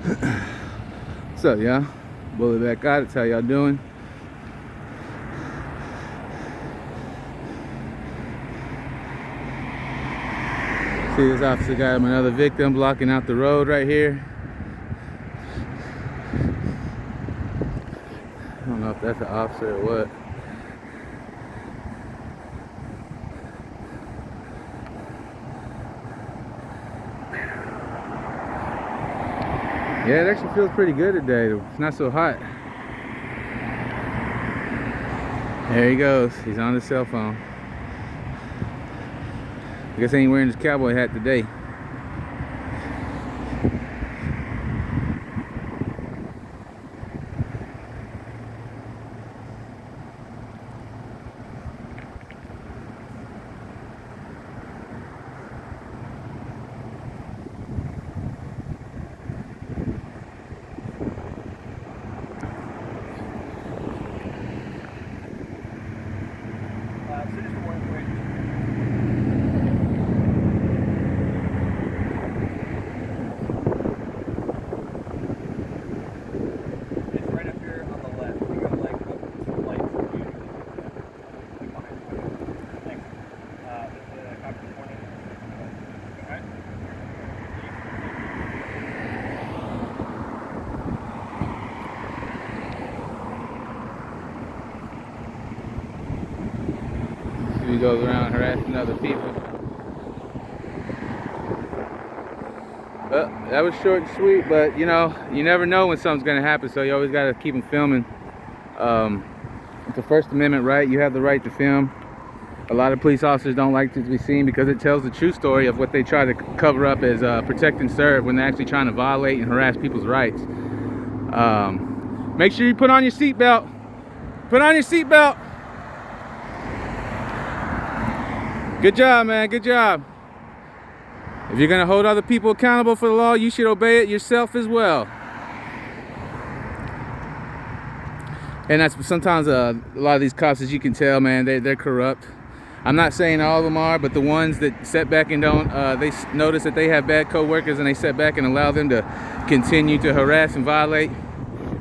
What's up, y'all? Bullet back out. It's how y'all doing? See, this officer got him another victim blocking out the road right here. I don't know if that's an officer or what. Yeah, it actually feels pretty good today. It's not so hot. There he goes. He's on his cell phone. I guess he ain't wearing his cowboy hat today. He goes around harassing other people. Well, that was short and sweet, but you know, you never know when something's gonna happen, so you always gotta keep them filming. It's the First Amendment right. You have the right to film. A lot of police officers don't like to be seen because it tells the true story of what they try to cover up as protect and serve when they're actually trying to violate and harass people's rights. Make sure you put on your seatbelt. Put on your seatbelt. Good job, man. Good job. If you're gonna hold other people accountable for the law, you should obey it yourself as well. And that's sometimes a lot of these cops, as you can tell, man, they're corrupt. I'm not saying all of them are, but the ones that sit back and don't, they notice that they have bad co-workers and they sit back and allow them to continue to harass and violate,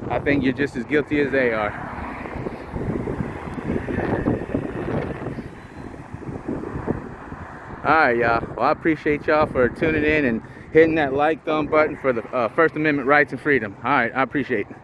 I think you're just as guilty as they are. All right, y'all. Well, I appreciate y'all for tuning in and hitting that like thumb button for the First Amendment rights and freedom. All right, I appreciate it.